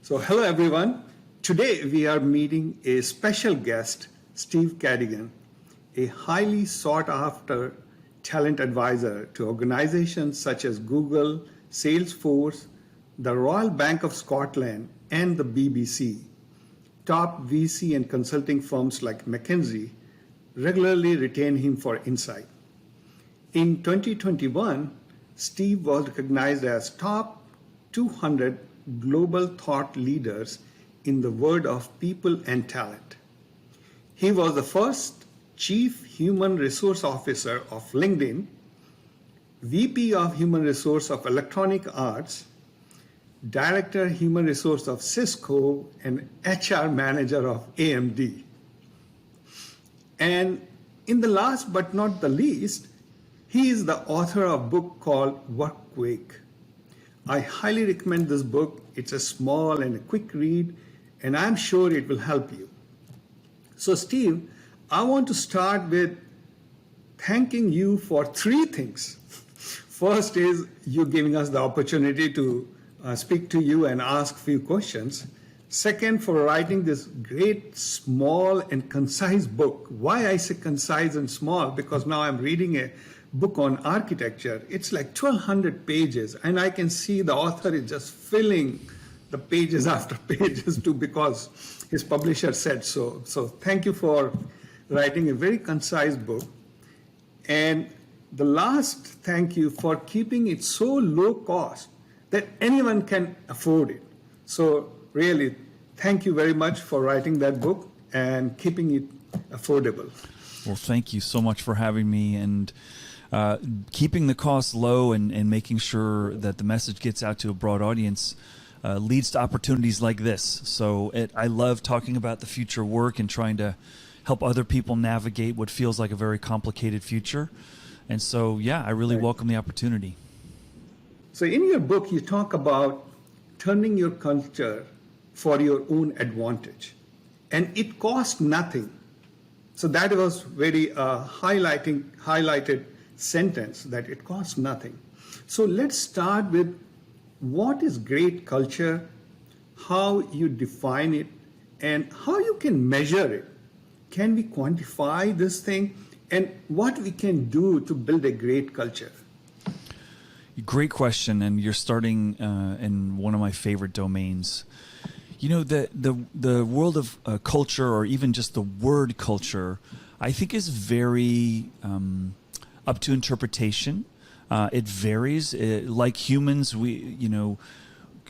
So hello everyone. Today we are meeting a special guest, Steve Cadigan, a highly sought after talent advisor to organizations such as Google, Salesforce, the Royal Bank of Scotland, and the BBC. Top VC and consulting firms like McKinsey regularly retain him for insight. In 2021, Steve was recognized as top 200 global thought leaders in the world of people and talent. He was the first Chief Human Resource Officer of LinkedIn, VP of Human Resource of Electronic Arts, Director Human Resource of Cisco, and HR Manager of AMD. And in the last but not the least, he is the author of a book called Work Quick. I highly recommend this book. It's a small and a quick read, and I'm sure it will help you. So Steve, I want to start with thanking you for three things. First is you giving us the opportunity to speak to you and ask a few questions. Second, for writing this great, small, and concise book. Why I say concise and small? Because now I'm reading a book on architecture. It's like 1,200 pages, and I can see the author is just filling the pages after pages too, because his publisher said so. So thank you for writing a very concise book. And the last thank you for keeping it so low cost that anyone can afford it. So really, thank you very much for writing that book and keeping it affordable. Well, thank you so much for having me, and keeping the costs low and making sure that the message gets out to a broad audience leads to opportunities like this. So I love talking about the future of work and trying to help other people navigate what feels like a very complicated future. And so, yeah, I really welcome the opportunity. So in your book, you talk about turning your culture for your own advantage, and it costs nothing. So that was very highlighted sentence, that it costs nothing. So let's start with what is great culture, how you define it, and how you can measure it. Can we quantify this thing, and what we can do to build a great culture? Great question, and you're starting in one of my favorite domains. You know, the world of culture, or even just the word culture, I think is very up to interpretation. It varies. Like humans,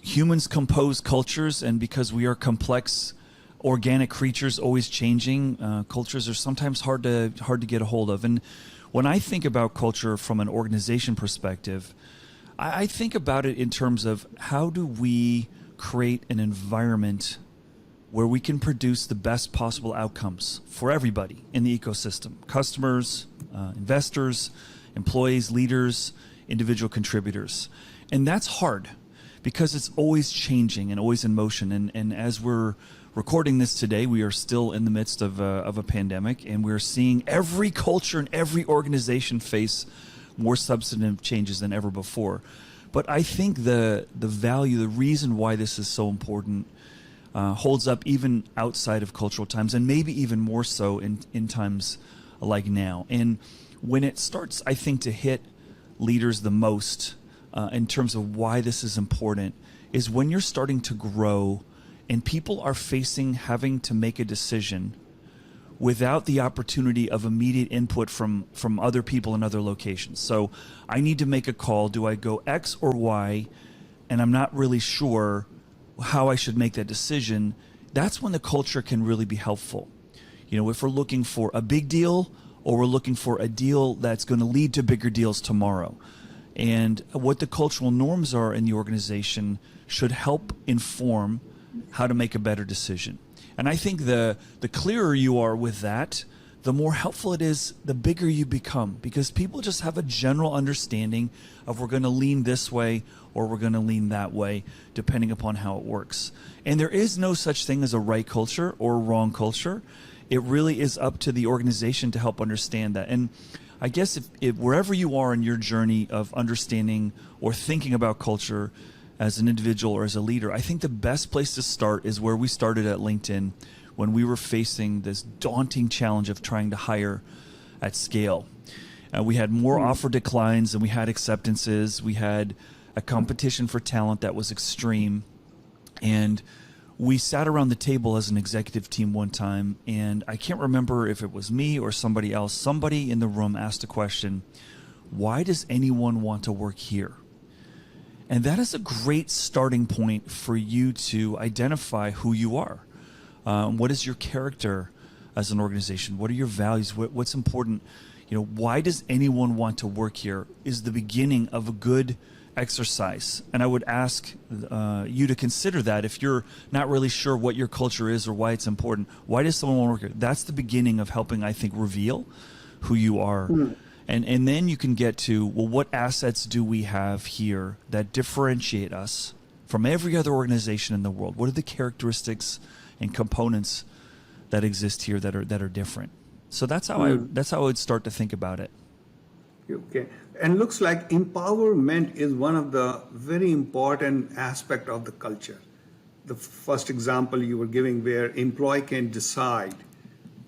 humans compose cultures, and because we are complex, organic creatures, always changing, cultures are sometimes hard to get a hold of. And when I think about culture from an organization perspective, I think about it in terms of how do we create an environment where we can produce the best possible outcomes for everybody in the ecosystem: customers, investors, employees, leaders, individual contributors. And that's hard because it's always changing and always in motion. And as we're recording this today, we are still in the midst of a pandemic, and we're seeing every culture and every organization face more substantive changes than ever before. But I think the value, the reason why this is so important holds up even outside of cultural times, and maybe even more so in times like now. And when it starts, I think, to hit leaders the most in terms of why this is important is when you're starting to grow and people are having to make a decision without the opportunity of immediate input from other people in other locations. So I need to make a call. Do I go X or Y? And I'm not really sure how I should make that decision. That's when the culture can really be helpful. You know, if we're looking for a big deal, or we're looking for a deal that's going to lead to bigger deals tomorrow. And what the cultural norms are in the organization should help inform how to make a better decision. And I think the clearer you are with that, the more helpful it is, the bigger you become, because people just have a general understanding of we're going to lean this way or we're going to lean that way, depending upon how it works. And there is no such thing as a right culture or a wrong culture. It really is up to the organization to help understand that. And I guess if wherever you are in your journey of understanding or thinking about culture, as an individual or as a leader, I think the best place to start is where we started at LinkedIn when we were facing this daunting challenge of trying to hire at scale. We had more offer declines than we had acceptances. We had a competition for talent that was extreme. And we sat around the table as an executive team one time, and I can't remember if it was me or somebody else. Somebody in the room asked a question, why does anyone want to work here? And that is a great starting point for you to identify who you are. What is your character as an organization? What are your values? What's important? Why does anyone want to work here is the beginning of a good exercise. And I would ask you to consider that if you're not really sure what your culture is or why it's important. Why does someone want to work here? That's the beginning of helping, I think, reveal who you are. And then you can get to, well, what assets do we have here that differentiate us from every other organization in the world? What are the characteristics and components that exist here that are different? So that's how I would start to think about it. Okay. And looks like empowerment is one of the very important aspect of the culture. The first example you were giving where employee can decide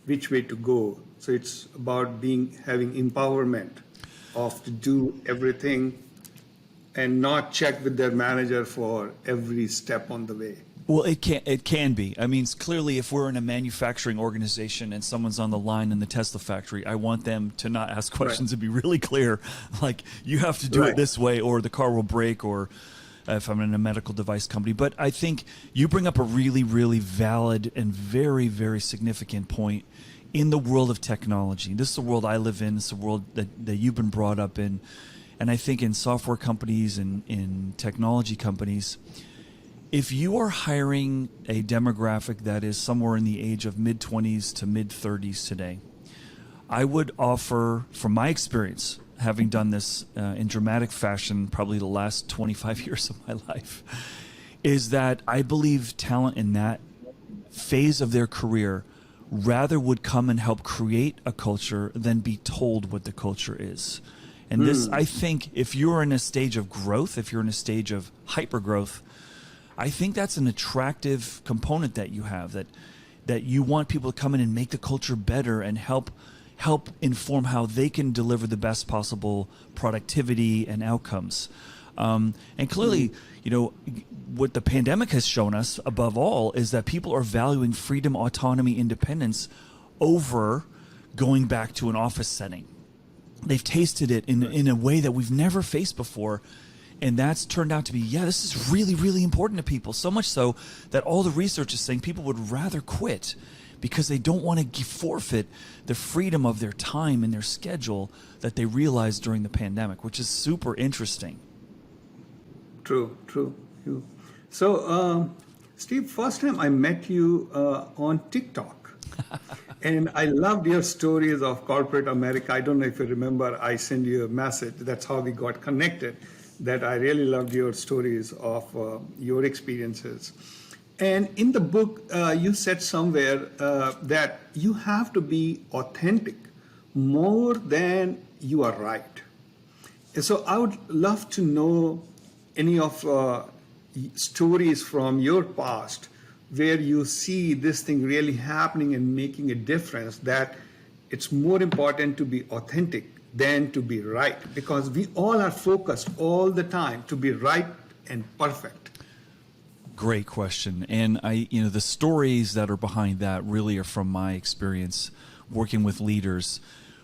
which way to go. So it's about having empowerment to do everything and not check with their manager for every step on the way. Well, it can be. I mean, clearly, if we're in a manufacturing organization and someone's on the line in the Tesla factory, I want them to not ask questions and be really clear, like, you have to do it this way or the car will break, or if I'm in a medical device company. But I think you bring up a really, really valid and very, very significant point in the world of technology. This is the world I live in. This is the world that you've been brought up in. And I think in software companies and in technology companies, if you are hiring a demographic that is somewhere in the age of mid-20s to mid-30s today, I would offer, from my experience, having done this in dramatic fashion probably the last 25 years of my life, is that I believe talent in that phase of their career rather would come and help create a culture than be told what the culture is. And this, I think, if you're in a stage of growth, if you're in a stage of hyper-growth, I think that's an attractive component that you have, that you want people to come in and make the culture better and help inform how they can deliver the best possible productivity and outcomes. And clearly, what the pandemic has shown us above all is that people are valuing freedom, autonomy, independence over going back to an office setting. They've tasted it in a way that we've never faced before. And that's turned out to be, this is really, really important to people. So much so that all the research is saying people would rather quit because they don't want to forfeit the freedom of their time and their schedule that they realized during the pandemic, which is super interesting. True. So, Steve, first time I met you on TikTok. And I loved your stories of corporate America. I don't know if you remember, I sent you a message. That's how we got connected. That I really loved your stories of your experiences. And in the book, you said somewhere that you have to be authentic more than you are right. And so I would love to know any of stories from your past where you see this thing really happening and making a difference, that it's more important to be authentic than to be right, because we all are focused all the time to be right and perfect. Great question. And the stories that are behind that really are from my experience working with leaders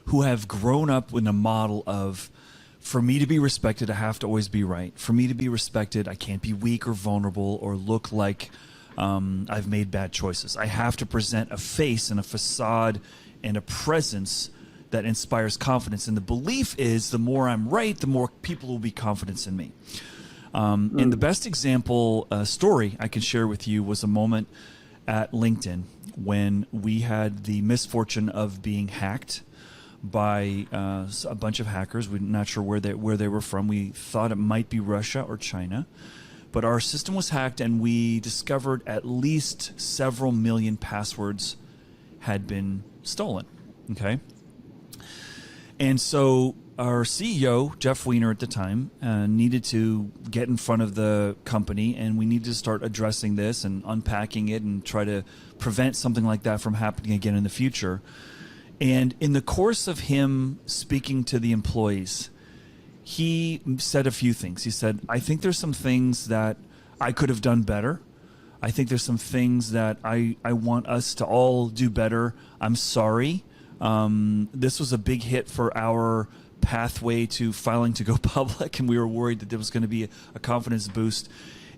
who have grown up in a model of, for me to be respected, I have to always be right. For me to be respected, I can't be weak or vulnerable or look like I've made bad choices. I have to present a face and a facade and a presence that inspires confidence. And the belief is the more I'm right, the more people will be confident in me. And the best example story I can share with you was a moment at LinkedIn when we had the misfortune of being hacked by a bunch of hackers. We're not sure where they were from. We thought it might be Russia or China. But our system was hacked, and we discovered at least several million passwords had been stolen. Okay? And so our CEO, Jeff Weiner at the time, needed to get in front of the company, and we needed to start addressing this and unpacking it and try to prevent something like that from happening again in the future. And in the course of him speaking to the employees, he said a few things. He said, I think there's some things that I could have done better. I think there's some things that I want us to all do better. I'm sorry. This was a big hit for our pathway to filing to go public, and we were worried that there was going to be a confidence boost.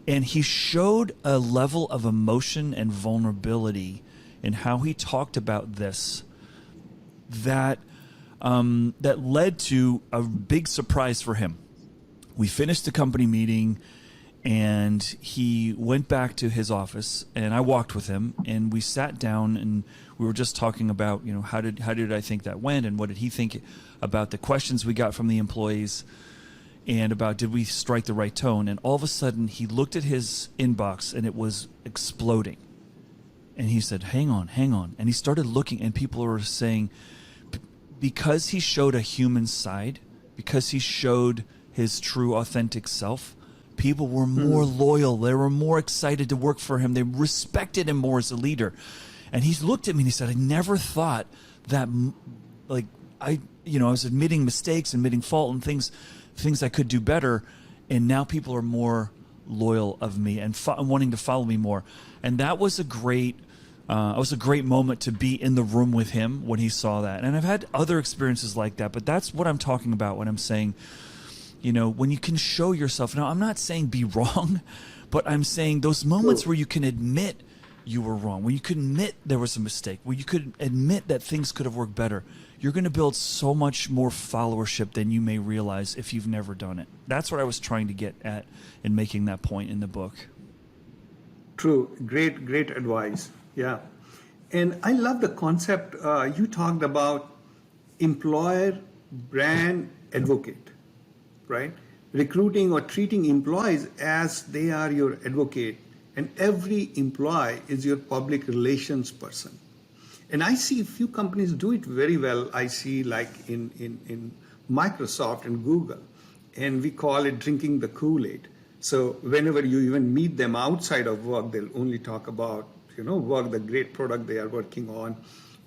And he showed a level of emotion and vulnerability in how he talked about this that that led to a big surprise for him. We finished the company meeting, and he went back to his office, and I walked with him, and we sat down, and we were just talking about, how did I think that went, and what did he think about the questions we got from the employees, and about did we strike the right tone. And all of a sudden, he looked at his inbox, and it was exploding. And he said, hang on. And he started looking, and people were saying, because he showed a human side, because he showed his true, authentic self, people were more loyal. They were more excited to work for him. They respected him more as a leader. And he looked at me and he said, I never thought that, I was admitting mistakes, admitting fault, and things I could do better. And now people are more loyal of me and wanting to follow me more. And that was a great moment to be in the room with him when he saw that. And I've had other experiences like that, but that's what I'm talking about when I'm saying, when you can show yourself. Now, I'm not saying be wrong, but I'm saying those moments where you can admit you were wrong, when you could admit there was a mistake, where you could admit that things could have worked better, you're going to build so much more followership than you may realize if you've never done it. That's what I was trying to get at in making that point in the book. True. Great advice. Yeah. And I love the concept you talked about, employer brand advocate, right? Recruiting or treating employees as they are your advocate, and every employee is your public relations person. And I see a few companies do it very well. I see like in Microsoft and Google, and we call it drinking the Kool-Aid. So whenever you even meet them outside of work, they'll only talk about work, the great product they are working on,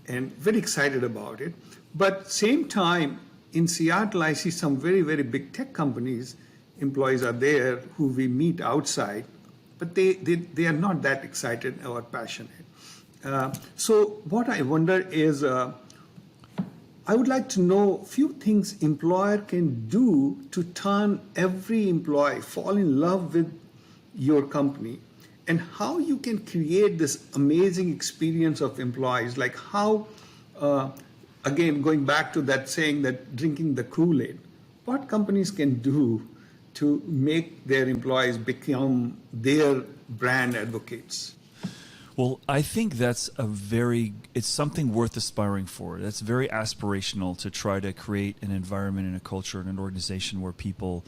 and very excited about it. But same time, in Seattle, I see some very, very big tech companies, employees are there who we meet outside, but they are not that excited or passionate. So what I wonder is, I would like to know a few things employer can do to turn every employee fall in love with your company, and how you can create this amazing experience of employees, like how, again, going back to that saying that drinking the Kool-Aid, what companies can do to make their employees become their brand advocates? Well, I think that's it's something worth aspiring for. That's very aspirational to try to create an environment and a culture and an organization where people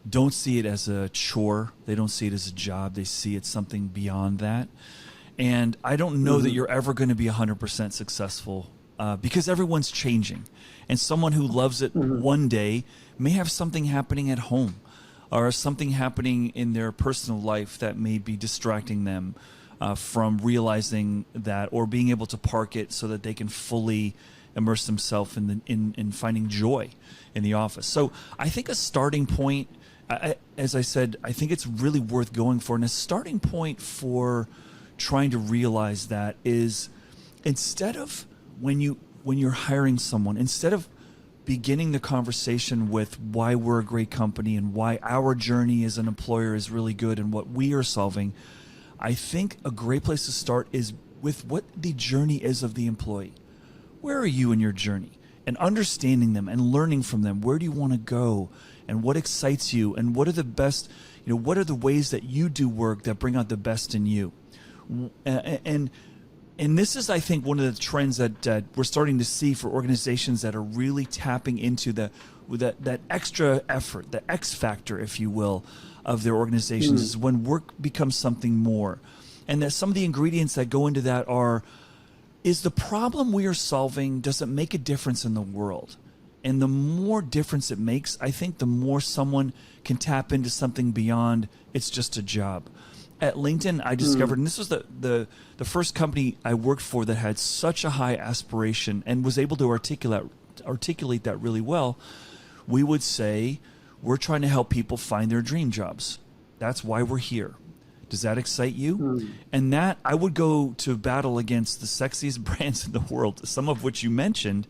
don't see it as a chore. They don't see it as a job. They see it something beyond that. And I don't know that you're ever going to be 100% successful because everyone's changing. And someone who loves it one day may have something happening at home or something happening in their personal life that may be distracting them from realizing that, or being able to park it so that they can fully immerse themselves in finding joy in the office. So I think a starting point, as I said, I think it's really worth going for. And a starting point for trying to realize that is, instead of when you're hiring someone, instead of beginning the conversation with why we're a great company and why our journey as an employer is really good and what we are solving, I think a great place to start is with what the journey is of the employee. Where are you in your journey? And understanding them and learning from them. Where do you want to go? And what excites you? And what are the best, what are the ways that you do work that bring out the best in you? And this is, I think, one of the trends that we're starting to see for organizations that are really tapping into that extra effort, the X factor, if you will, of their organizations, is when work becomes something more. And that some of the ingredients that go into that is the problem we are solving, does it make a difference in the world? And the more difference it makes, I think the more someone can tap into something beyond it's just a job. At LinkedIn, I discovered, and this was the first company I worked for that had such a high aspiration and was able to articulate that really well. We would say, we're trying to help people find their dream jobs. That's why we're here. Does that excite you? And that, I would go to battle against the sexiest brands in the world, some of which you mentioned,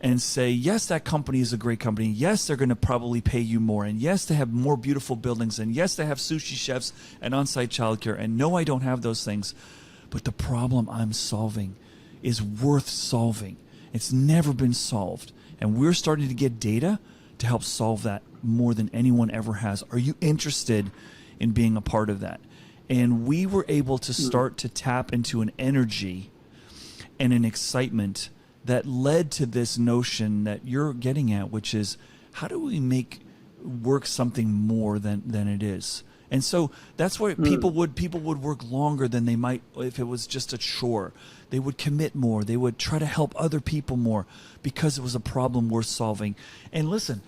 and say, yes, that company is a great company. Yes, they're going to probably pay you more. And yes, they have more beautiful buildings. And yes, they have sushi chefs and on-site childcare. And no, I don't have those things. But the problem I'm solving is worth solving. It's never been solved. And we're starting to get data to help solve that more than anyone ever has. Are you interested in being a part of that? And we were able to start to tap into an energy and an excitement that led to this notion that you're getting at, which is, how do we make work something more than it is? And so that's why people would work longer than they might if it was just a chore. They would commit more. They would try to help other people more because it was a problem worth solving. And listen,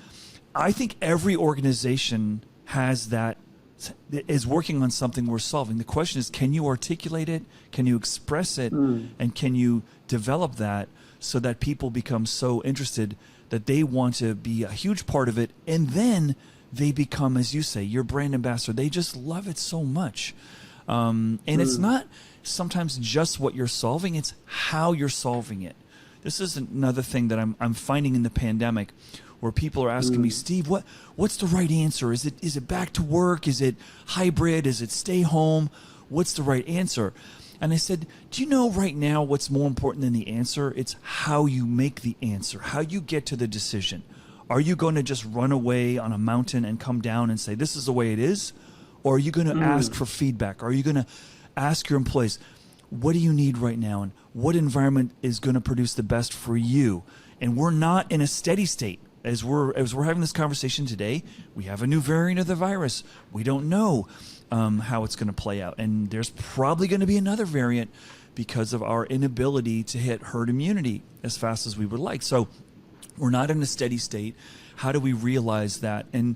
I think every organization has that, is working on something worth solving. The question is, can you articulate it? Can you express it? And can you develop that so that people become so interested that they want to be a huge part of it, and then they become, as you say, your brand ambassador. They just love it so much. And it's not sometimes just what you're solving, it's how you're solving it. This is another thing that I'm finding in the pandemic, where people are asking me, Steve, what's the right answer? Is it back to work? Is it hybrid? Is it stay home? What's the right answer? And I said, do you know right now what's more important than the answer? It's how you make the answer, how you get to the decision. Are you going to just run away on a mountain and come down and say, this is the way it is? Or are you going to ask for feedback? Are you going to ask your employees, what do you need right now? And what environment is going to produce the best for you? And we're not in a steady state. As we're having this conversation today, we have a new variant of the virus. We don't know how it's going to play out. And there's probably going to be another variant because of our inability to hit herd immunity as fast as we would like. So we're not in a steady state. How do we realize that? And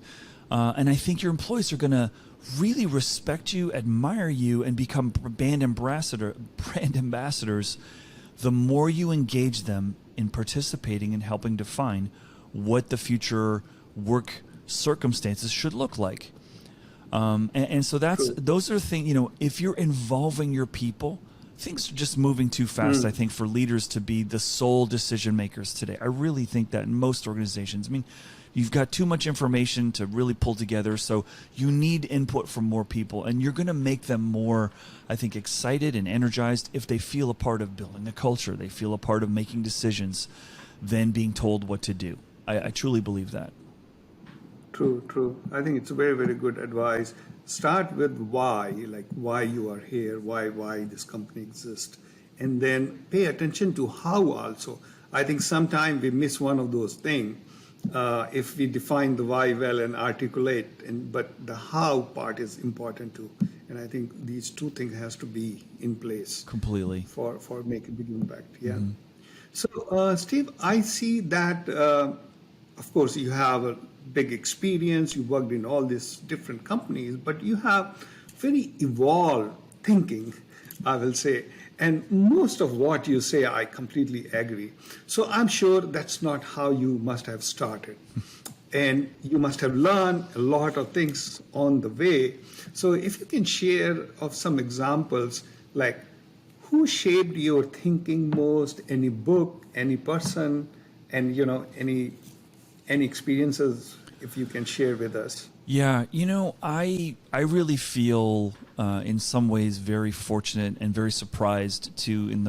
I think your employees are going to really respect you, admire you, and become brand ambassadors the more you engage them in participating and helping define what the future work circumstances should look like. And so those are things, if you're involving your people, things are just moving too fast, I think, for leaders to be the sole decision makers today. I really think that in most organizations. I mean, you've got too much information to really pull together, so you need input from more people, and you're going to make them more, I think, excited and energized if they feel a part of building a culture, they feel a part of making decisions, than being told what to do. I truly believe that. True. I think it's very, very good advice. Start with why, like why you are here, why this company exists, and then pay attention to how also. I think sometimes we miss one of those things if we define the why well and articulate, but the how part is important too. And I think these two things has to be in place Completely for making a big impact. Yeah. So Steve, I see that of course you have a big experience. You worked in all these different companies, but you have very evolved thinking, I will say. And most of what you say, I completely agree. So I'm sure that's not how you must have started. And you must have learned a lot of things on the way. So if you can share of some examples, like who shaped your thinking most, any book, any person, and any experiences, if you can share with us. Yeah, I really feel in some ways very fortunate and very surprised to in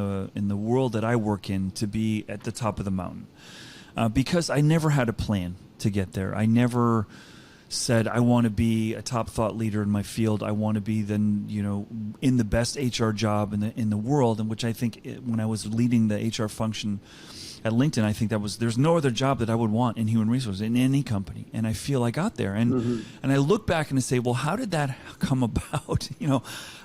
the world that I work in to be at the top of the mountain because I never had a plan to get there. I never said I want to be a top thought leader in my field. I want to be in the best HR job in the world, in which I think when I was leading the HR function at LinkedIn, I think there's no other job that I would want in human resources in any company. And I feel I got there. And I look back and I say, well, how did that come about?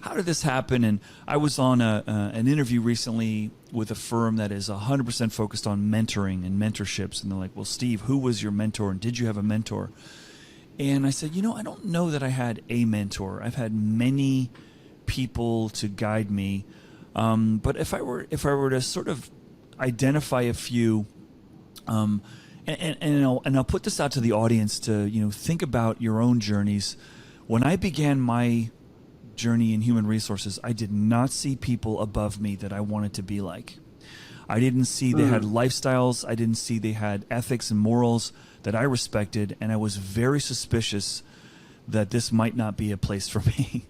How did this happen? And I was on an interview recently with a firm that is 100% focused on mentoring and mentorships. And they're like, well, Steve, who was your mentor? And did you have a mentor? And I said, I don't know that I had a mentor. I've had many people to guide me. But if I were to sort of identify a few, and I'll put this out to the audience to think about your own journeys. When I began my journey in human resources, I did not see people above me that I wanted to be like. I didn't see they had lifestyles. I didn't see they had ethics and morals that I respected, and I was very suspicious that this might not be a place for me.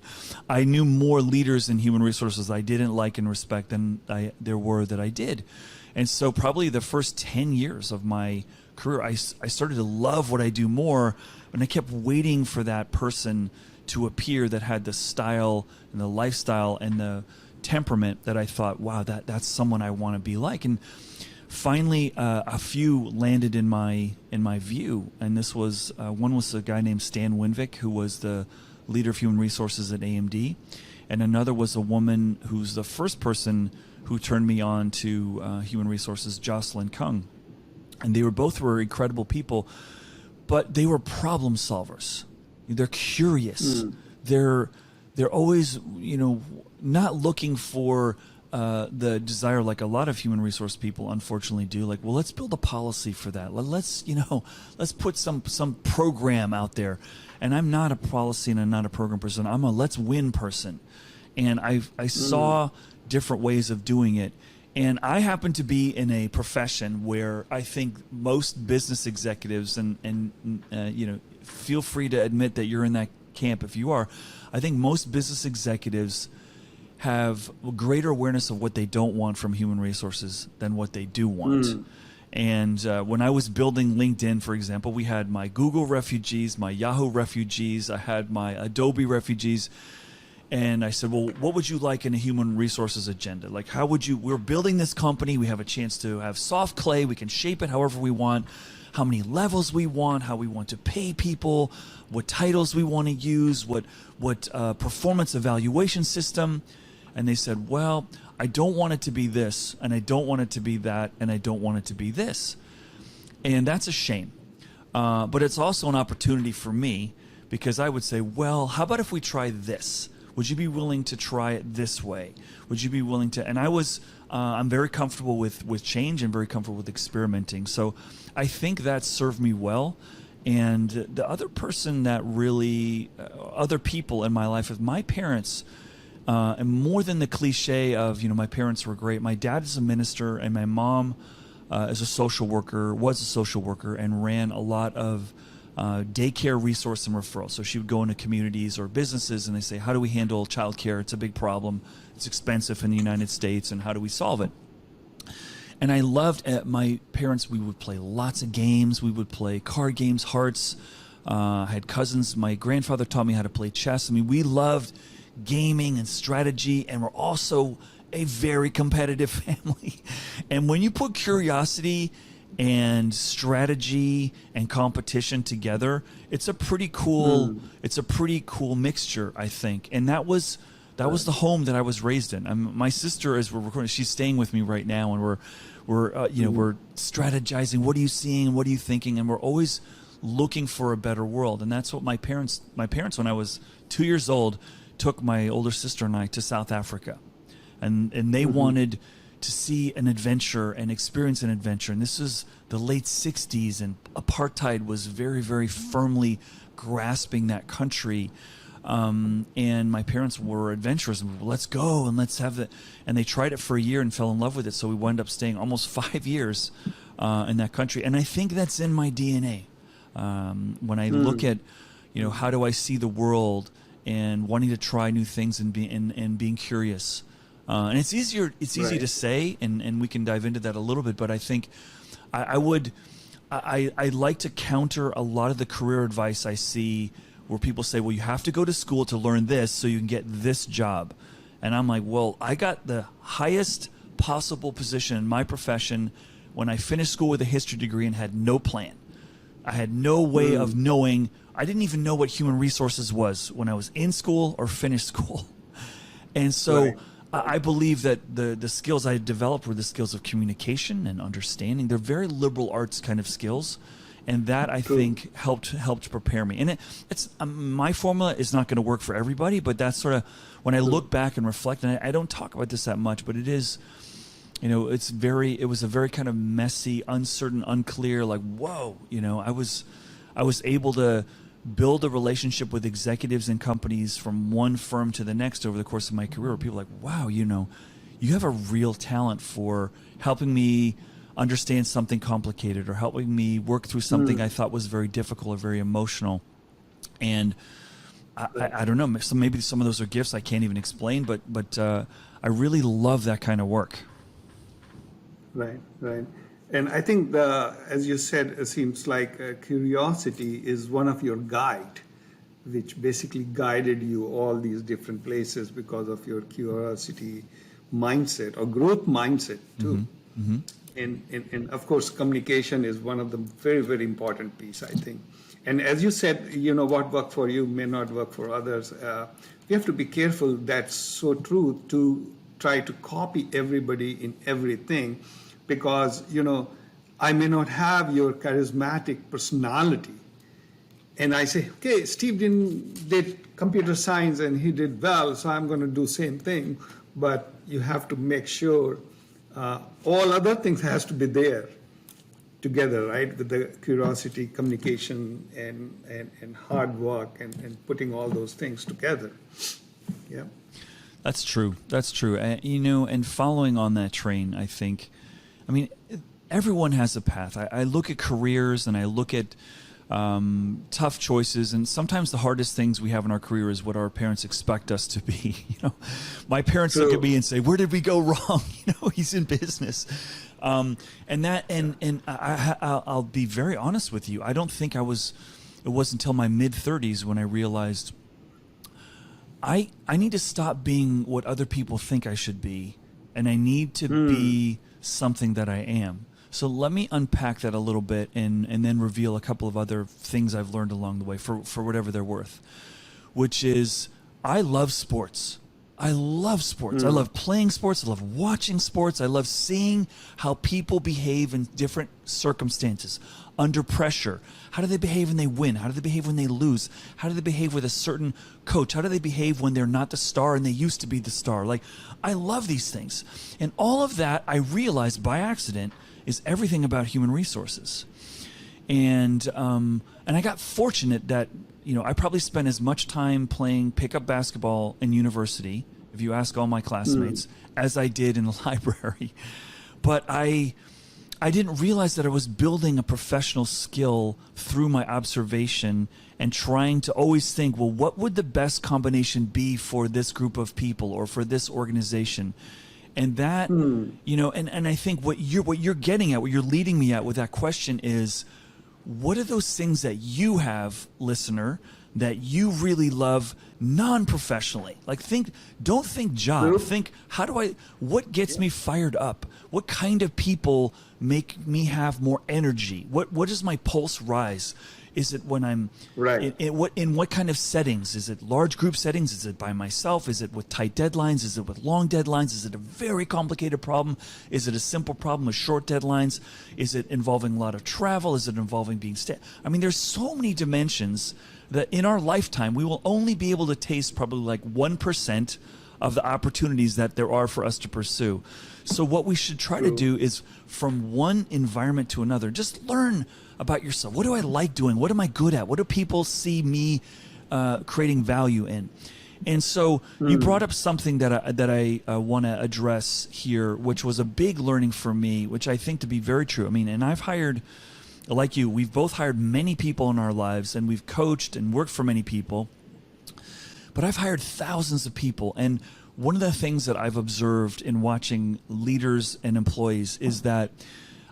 I knew more leaders in human resources I didn't like and respect than there were that I did. And so probably the first 10 years of my career, I started to love what I do more, and I kept waiting for that person to appear that had the style and the lifestyle and the temperament that I thought, wow, that's someone I want to be like. And finally, a few landed in my view, and this was one was a guy named Stan Winvik, who was the leader of human resources at AMD, and another was a woman who's the first person who turned me on to human resources, Jocelyn Kung, and they were incredible people, but they were problem solvers. They're curious. They're always not looking for the desire like a lot of human resource people unfortunately do, like, well, let's build a policy for that. Let's put some program out there. And I'm not a policy and I'm not a program person. I'm a let's win person. And I saw different ways of doing it. And I happen to be in a profession where I think most business executives and feel free to admit that you're in that camp if you are. I think most business executives have greater awareness of what they don't want from human resources than what they do want. And when I was building LinkedIn, for example, we had my Google refugees, my Yahoo refugees, I had my Adobe refugees. And I said, well, what would you like in a human resources agenda? Like, we're building this company. We have a chance to have soft clay. We can shape it however we want, how many levels we want, how we want to pay people, what titles we want to use, what performance evaluation system. And they said, well, I don't want it to be this, and I don't want it to be that, and I don't want it to be this. And that's a shame. But it's also an opportunity for me, because I would say, well, how about if we try this? Would you be willing to try it this way? Would you be willing to? And I'm very comfortable with change and very comfortable with experimenting. So I think that served me well. And the other person that really, other people in my life is my parents. And more than the cliche of, my parents were great. My dad is a minister, and my mom was a social worker, and ran a lot of daycare resource and referral. So she would go into communities or businesses, and they say, how do we handle childcare? It's a big problem. It's expensive in the United States, and how do we solve it? And I loved my parents. We would play lots of games. We would play card games, hearts. I had cousins. My grandfather taught me how to play chess. I mean, we loved gaming and strategy, and we're also a very competitive family. And when you put curiosity and strategy and competition together, it's a pretty cool mixture, I think. And that was the home that I was raised in. My sister, as we're recording, she's staying with me right now, and we're strategizing. What are you seeing? What are you thinking? And we're always looking for a better world. And that's what my parents, when I was 2 years old, took my older sister and I to South Africa, and they wanted to see an adventure and experience an adventure. And this was the late 60s, and apartheid was very, very firmly grasping that country. And my parents were adventurous, and let's go and let's have it. And they tried it for a year and fell in love with it. So we wound up staying almost 5 years in that country. And I think that's in my DNA. When I look at, how do I see the world, and wanting to try new things and being curious. And it's easy to say, and we can dive into that a little bit, but I think I like to counter a lot of the career advice I see where people say, well, you have to go to school to learn this so you can get this job. And I'm like, well, I got the highest possible position in my profession when I finished school with a history degree and had no plan. I had no way of knowing. I didn't even know what human resources was when I was in school or finished school. And so I believe that the skills I developed were the skills of communication and understanding. They're very liberal arts kind of skills. And that, I think, helped prepare me. And it's my formula is not going to work for everybody, but that's sort of when I look back and reflect. And I don't talk about this that much, but it is, you know, it was a very kind of messy, uncertain, unclear. Like, whoa, you know, I was able to build a relationship with executives and companies from one firm to the next over the course of my career. Where people are like, wow, you know, you have a real talent for helping me understand something complicated or helping me work through something I thought was very difficult or very emotional. And I don't know, so maybe some of those are gifts I can't even explain, but I really love that kind of work. Right. And I think as you said, it seems like curiosity is one of your guide, which basically guided you all these different places because of your curiosity mindset or growth mindset too. Mm-hmm. And of course, communication is one of the very, very important piece, I think. And as you said, you know, what worked for you may not work for others. We have to be careful, that's so true, to try to copy everybody in everything because, you know, I may not have your charismatic personality. And I say, okay, Steve did computer science and he did well, so I'm going to do same thing. But you have to make sure all other things has to be there together, right? With the curiosity, communication, and hard work, and putting all those things together. Yeah, that's true. That's true. You know, and following on that train, I think, I mean, everyone has a path. I look at careers and I look at tough choices, and sometimes the hardest things we have in our career is what our parents expect us to be. You know, my parents look at me and say, "Where did we go wrong?" You know, he's in business, and I'll be very honest with you. I don't think it was until my mid-30s when I realized I need to stop being what other people think I should be, and I need to be something that I am. So let me unpack that a little bit and then reveal a couple of other things I've learned along the way for whatever they're worth, which is I love sports. I love sports. I love playing sports. I love watching sports. I love seeing how people behave in different circumstances, under pressure. How do they behave when they win? How do they behave when they lose? How do they behave with a certain coach? How do they behave when they're not the star and they used to be the star? Like, I love these things. And all of that, I realized by accident, is everything about human resources. And I got fortunate that, you know, I probably spent as much time playing pickup basketball in university, if you ask all my classmates, as I did in the library. But I didn't realize that I was building a professional skill through my observation and trying to always think, well, what would the best combination be for this group of people or for this organization? And that, you know, and I think what you're getting at, what you're leading me at with that question is, what are those things that you have, listener, that you really love non-professionally? Like, don't think job. Think, what gets me fired up? What kind of people make me have more energy? What does my pulse rise? Is it when I'm in what kind of settings? Is it large group settings? Is it by myself? Is it with tight deadlines? Is it with long deadlines? Is it a very complicated problem? Is it a simple problem with short deadlines? Is it involving a lot of travel? Is it involving being I mean, there's so many dimensions that in our lifetime we will only be able to taste probably like 1% of the opportunities that there are for us to pursue. So what we should try to do is, from one environment to another, just learn about yourself. What do I like doing? What am I good at? What do people see me creating value in? And so you brought up something that I want to address here, which was a big learning for me, which I think to be very true. I mean, and I've hired, like you, we've both hired many people in our lives, and we've coached and worked for many people. But I've hired thousands of people, and one of the things that I've observed in watching leaders and employees is that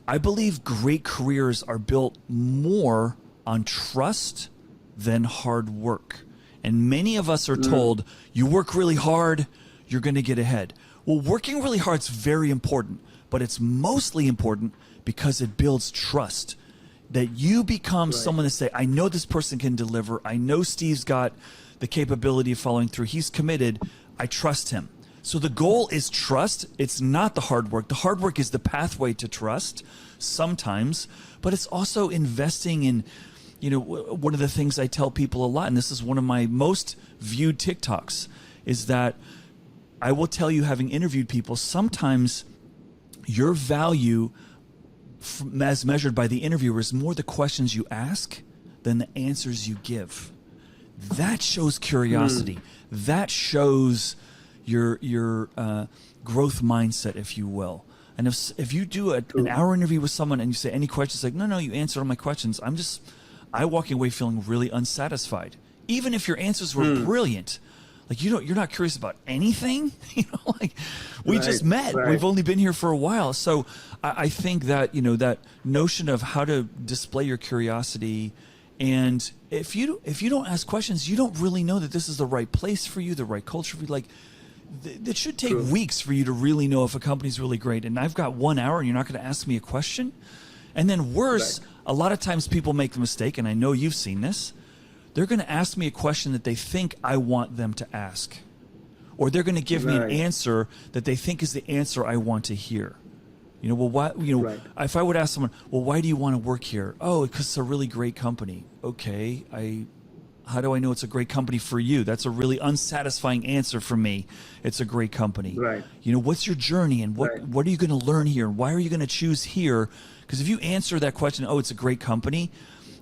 I believe great careers are built more on trust than hard work. And many of us are told, you work really hard, you're going to get ahead. Well, working really hard is very important, but it's mostly important because it builds trust. That you become Right. someone to say, I know this person can deliver. I know Steve's got the capability of following through. He's committed. I trust him. So the goal is trust. It's not the hard work. The hard work is the pathway to trust sometimes, but it's also investing in, one of the things I tell people a lot, and this is one of my most viewed TikToks, is that I will tell you, having interviewed people, sometimes your value as measured by the interviewer is more the questions you ask than the answers you give. That shows curiosity. That shows your growth mindset, if you will. And if you do an hour interview with someone and you say any questions, like, no, you answered all my questions, I walk away feeling really unsatisfied. Even if your answers were brilliant. Like, you're not curious about anything, like we just met. Right. We've only been here for a while. So I think that, that notion of how to display your curiosity, and if you don't ask questions, you don't really know that this is the right place for you, the right culture for you. Like, it should take weeks for you to really know if a company's really great. And I've got 1 hour and you're not going to ask me a question. And then worse, a lot of times people make the mistake, and I know you've seen this. They're going to ask me a question that they think I want them to ask. Or they're going to give me an answer that they think is the answer I want to hear. If I would ask someone, well, why do you want to work here? Oh, because it's a really great company. Okay, how do I know it's a great company for you? That's a really unsatisfying answer for me. It's a great company. Right. What's your journey, and what are you going to learn here? And why are you going to choose here? Because if you answer that question, oh, it's a great company,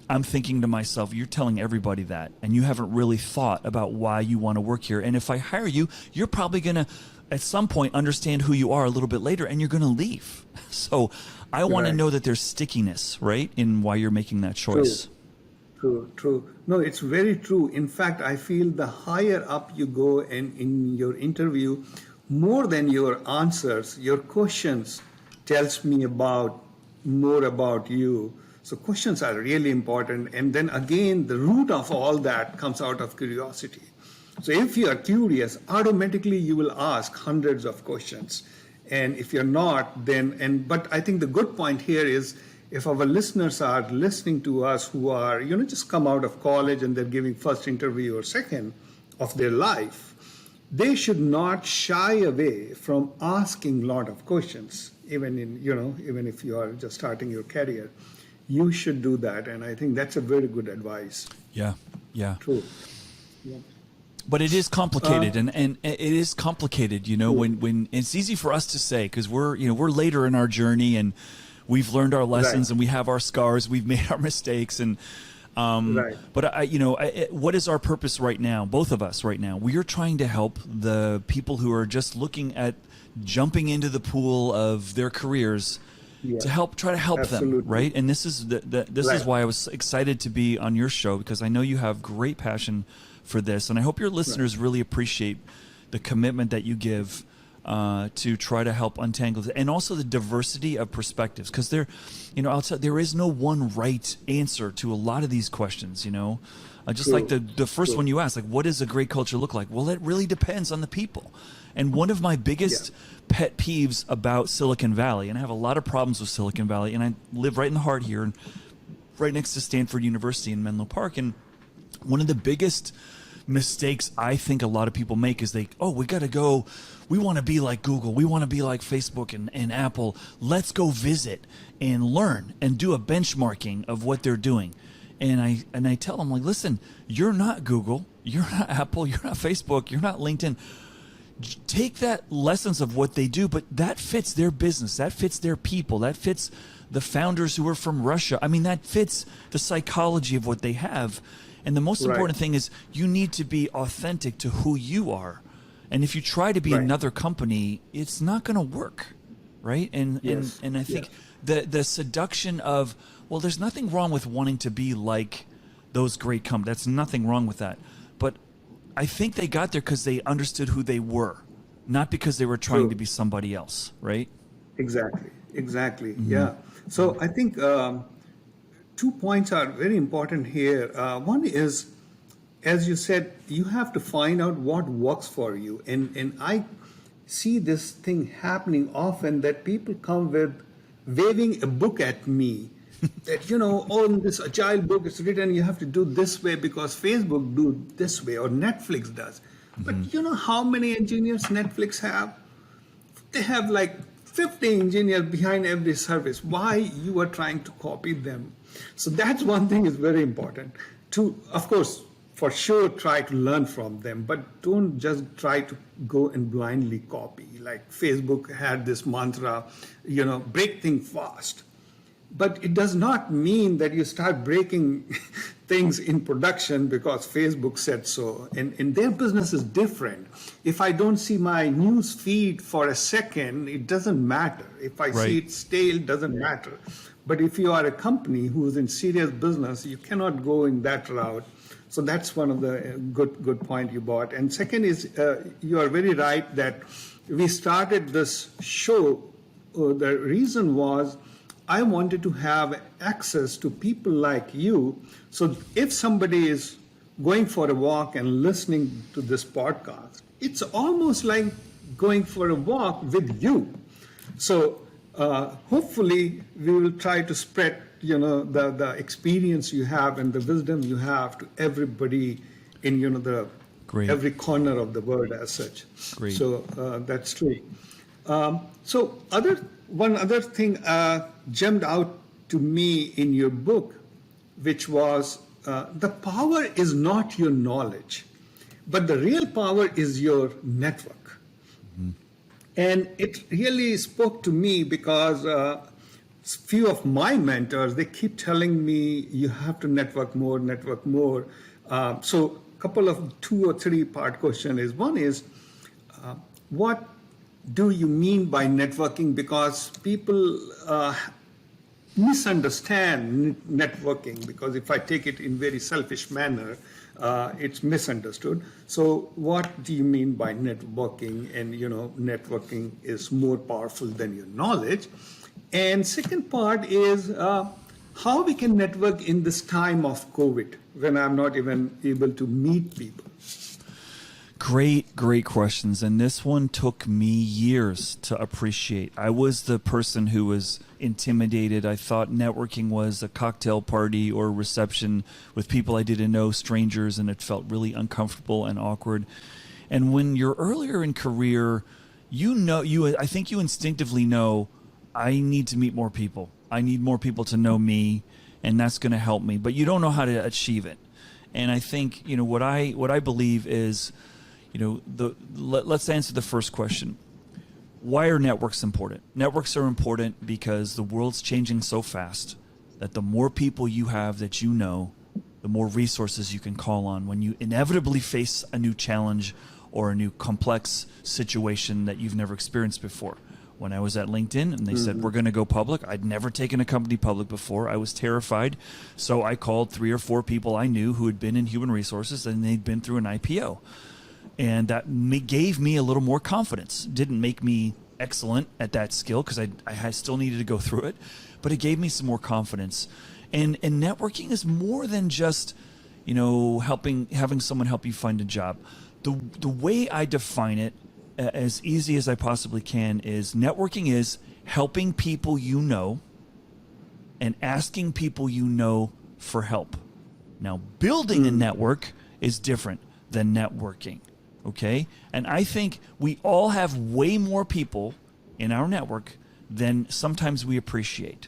I'm thinking to myself, you're telling everybody that, and you haven't really thought about why you want to work here. And if I hire you, you're probably going to, at some point, understand who you are a little bit later, and you're going to leave. So I want to know that there's stickiness, right, in why you're making that choice. True. No, it's very true. In fact, I feel the higher up you go and in your interview, more than your answers, your questions tells me more about you. So questions are really important. And then again, the root of all that comes out of curiosity. So if you are curious, automatically you will ask hundreds of questions. And if you're not, but I think the good point here is, if our listeners are listening to us who are, just come out of college and they're giving first interview or second of their life, they should not shy away from asking a lot of questions, even if you are just starting your career. You should do that, and I think that's a very good advice. Yeah. True. Yeah. But it is complicated, and it is complicated, when it's easy for us to say, because we're later in our journey, and we've learned our lessons, and we have our scars, we've made our mistakes, and but what is our purpose right now? Both of us right now, we are trying to help the people who are just looking at jumping into the pool of their careers. To try to help them, right? And this is is why I was excited to be on your show, because I know you have great passion for this, and I hope your listeners really appreciate the commitment that you give to try to help untangle it, and also the diversity of perspectives, because there is no one right answer to a lot of these questions. Just like the first one you asked, like, what does a great culture look like? Well, it really depends on the people. And one of my biggest pet peeves about Silicon Valley, and I have a lot of problems with Silicon Valley, and I live right in the heart here, and right next to Stanford University in Menlo Park, and one of the biggest mistakes I think a lot of people make is we want to be like Google, we want to be like Facebook and Apple, let's go visit and learn and do a benchmarking of what they're doing. And I tell them, like, listen, you're not Google, you're not Apple, you're not Facebook, you're not LinkedIn. Take that lessons of what they do, but that fits their business, that fits their people, that fits the founders who are from Russia. I mean, that fits the psychology of what they have. And the most important thing is you need to be authentic to who you are. And if you try to be another company, it's not going to work, right? And I think the seduction of, well, there's nothing wrong with wanting to be like those great companies. That's nothing wrong with that. But I think they got there because they understood who they were, not because they were trying to be somebody else, right? Exactly. Yeah. So I think 2 points are very important here. One is, as you said, you have to find out what works for you. And I see this thing happening often, that people come with waving a book at me that, on this agile book it's written you have to do this way because Facebook do this way or Netflix does. But you know how many engineers Netflix have? They have like 50 engineers behind every service. Why you are trying to copy them? So that's one thing is very important. To, of course, for sure, try to learn from them, but don't just try to go and blindly copy. Like Facebook had this mantra, break things fast. But it does not mean that you start breaking things in production because Facebook said so. And their business is different. If I don't see my news feed for a second, it doesn't matter. If I see it stale, it doesn't matter. But if you are a company who's in serious business, you cannot go in that route. So that's one of the good point you brought. And second is, you are very right that we started this show. The reason was I wanted to have access to people like you. So if somebody is going for a walk and listening to this podcast, it's almost like going for a walk with you. So hopefully we will try to spread, the experience you have and the wisdom you have to everybody in, every corner of the world as such. Great. So that's true. One other thing jumped out to me in your book, which was the power is not your knowledge, but the real power is your network. And it really spoke to me because few of my mentors, they keep telling me you have to network more. So a couple of 2 or 3 part question is, one is, what do you mean by networking? Because people misunderstand networking, because if I take it in very selfish manner, it's misunderstood. So what do you mean by networking? And networking is more powerful than your knowledge. And second part is how we can network in this time of COVID when I'm not even able to meet people. Great questions. And this one took me years to appreciate. I was the person who was intimidated. I thought networking was a cocktail party or reception with people I didn't know, strangers, and it felt really uncomfortable and awkward. And when you're earlier in career, I think you instinctively know, I need to meet more people. I need more people to know me, and that's going to help me. But you don't know how to achieve it. And I think, what I believe is, let's answer the first question. Why are networks important? Networks are important because the world's changing so fast that the more people you have that you know, the more resources you can call on when you inevitably face a new challenge or a new complex situation that you've never experienced before. When I was at LinkedIn and they said, we're going to go public, I'd never taken a company public before. I was terrified. So I called 3 or 4 people I knew who had been in human resources and they'd been through an IPO. And that gave me a little more confidence. Didn't make me excellent at that skill because I still needed to go through it, but it gave me some more confidence. And networking is more than just, having someone help you find a job. The way I define it, as easy as I possibly can, is networking is helping people you know and asking people you know for help. Now, building a network is different than networking. Okay? And I think we all have way more people in our network than sometimes we appreciate.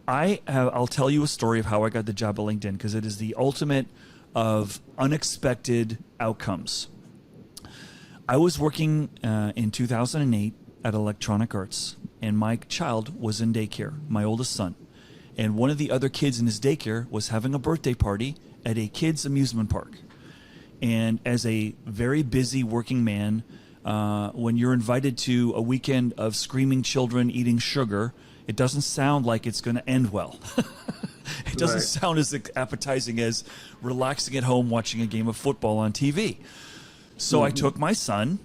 I'll tell you a story of how I got the job at LinkedIn because it is the ultimate of unexpected outcomes. I was working in 2008 at Electronic Arts, and my child was in daycare, my oldest son. And one of the other kids in his daycare was having a birthday party at a kids' amusement park. And as a very busy working man, when you're invited to a weekend of screaming children eating sugar, it doesn't sound like it's going to end well. It doesn't sound as appetizing as relaxing at home watching a game of football on TV. So I took my son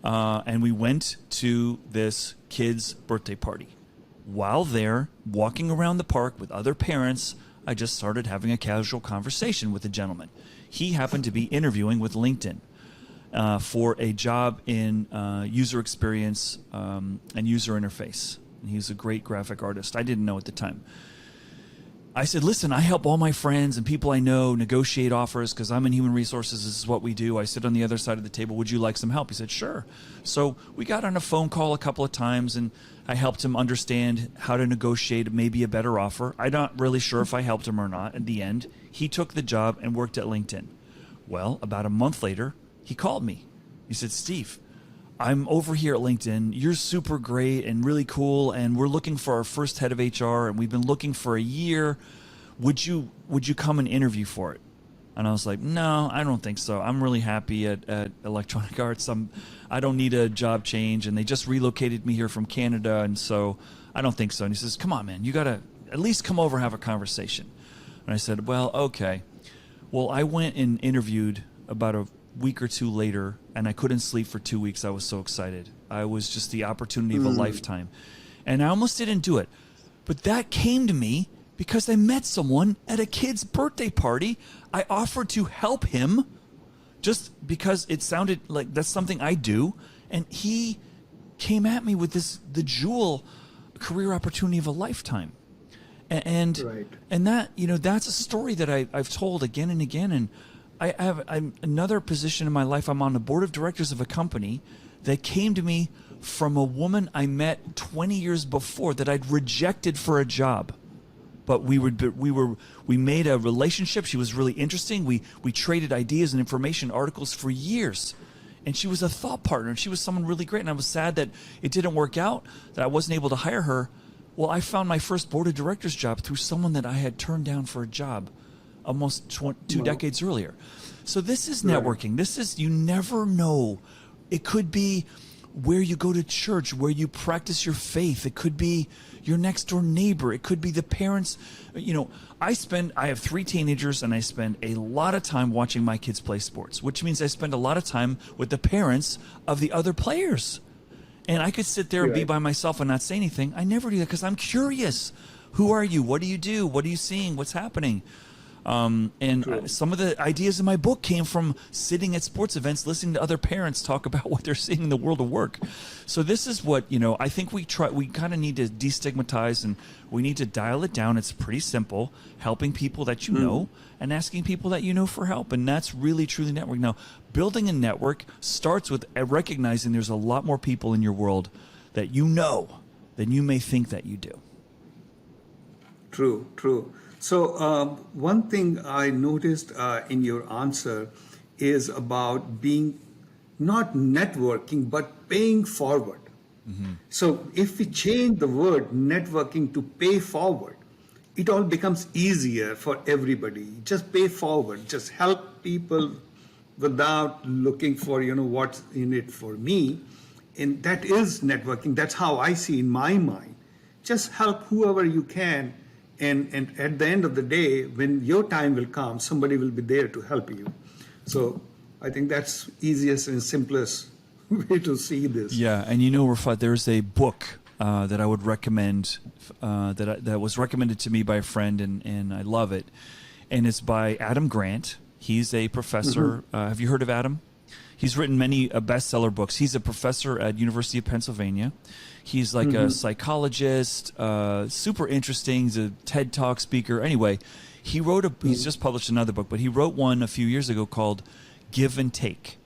and we went to this kid's birthday party. While there, walking around the park with other parents, I just started having a casual conversation with a gentleman. He happened to be interviewing with LinkedIn for a job in user experience and user interface. and he's a great graphic artist. I didn't know at the time. I said, listen, I help all my friends and people I know negotiate offers because I'm in human resources. This is what we do. I sit on the other side of the table. Would you like some help? He said, sure. So we got on a phone call a couple of times, and I helped him understand how to negotiate maybe a better offer. I'm not really sure if I helped him or not. In the end, he took the job and worked at LinkedIn. Well, about a month later, he called me. He said, Steve, I'm over here at LinkedIn. You're super great and really cool, and we're looking for our first head of HR, and we've been looking for a year. Would you come and interview for it? And I was like, no, I don't think so. I'm really happy at Electronic Arts. I don't need a job change, and they just relocated me here from Canada, and so I don't think so. And he says, come on, man, you got to at least come over and have a conversation. And I said, well, okay. Well, I went and interviewed about a week or two later, and I couldn't sleep for 2 weeks. I was so excited. I was just the opportunity of a lifetime. And I almost didn't do it. But that came to me because I met someone at a kid's birthday party. I offered to help him just because it sounded like that's something I do. And he came at me with the jewel career opportunity of a lifetime. And Right. and that, that's a story that I've told again and again. And I'm another position in my life. I'm on the board of directors of a company that came to me from a woman I met 20 years before that I'd rejected for a job. But we made a relationship. She was really interesting. We traded ideas and information articles for years. And she was a thought partner, and she was someone really great. And I was sad that it didn't work out, that I wasn't able to hire her. Well, I found my first board of directors job through someone that I had turned down for a job almost two decades earlier. So this is networking. This is, you never know. It could be where you go to church, where you practice your faith. It could be your next door neighbor. It could be the parents. I have 3 teenagers, and I spend a lot of time watching my kids play sports, which means I spend a lot of time with the parents of the other players. And I could sit there and be by myself and not say anything. I never do that because I'm curious. Who are you? What do you do? What are you seeing? What's happening? Some of the ideas in my book came from sitting at sports events, listening to other parents talk about what they're seeing in the world of work. So this is what, I think we kind of need to destigmatize, and we need to dial it down. It's pretty simple, helping people that you know and asking people that you know for help. And that's really, truly networking. Now, building a network starts with recognizing there's a lot more people in your world that you know than you may think that you do. True. So one thing I noticed in your answer is about being not networking, but paying forward. Mm-hmm. So if we change the word networking to pay forward, it all becomes easier for everybody. Just pay forward, just help people without looking for, what's in it for me. And that is networking. That's how I see in my mind. Just help whoever you can. And at the end of the day, when your time will come, somebody will be there to help you. So I think that's easiest and simplest way to see this. Yeah, and Rafat, there's a book that I would recommend that was recommended to me by a friend, and I love it. And it's by Adam Grant. He's a professor. Mm-hmm. Have you heard of Adam? He's written many bestseller books. He's a professor at University of Pennsylvania. He's like a psychologist, super interesting. He's a TED Talk speaker. Anyway, he's just published another book, but he wrote one a few years ago called Give and Take.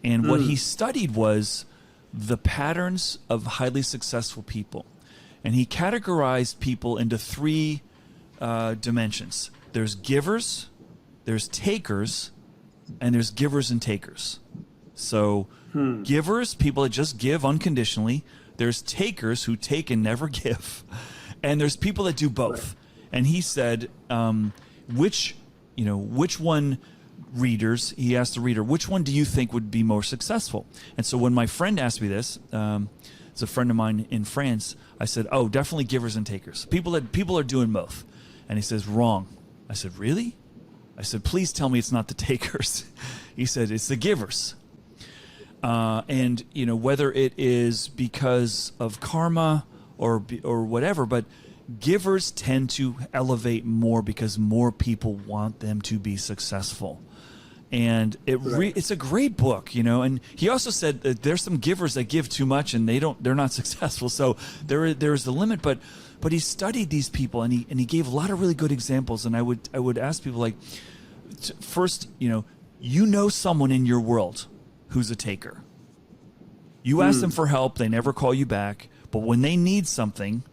And what he studied was the patterns of highly successful people. And he categorized people into 3 dimensions. There's givers, there's takers, and there's givers and takers. So givers, people that just give unconditionally. There's takers who take and never give. And there's people that do both. And he said, which one readers, he asked the reader, which one do you think would be more successful? And so when my friend asked me this, it's a friend of mine in France, I said, oh, definitely givers and takers. People are doing both. And he says, wrong. I said, really? I said, please tell me it's not the takers. He said, it's the givers. And whether it is because of karma or whatever, but givers tend to elevate more because more people want them to be successful. And Right. it's a great book, And he also said that there's some givers that give too much and they're not successful. So there's the limit. But he studied these people and he gave a lot of really good examples. And I would ask people like, first, someone in your world who's a taker. You ask them for help, they never call you back. But when they need something,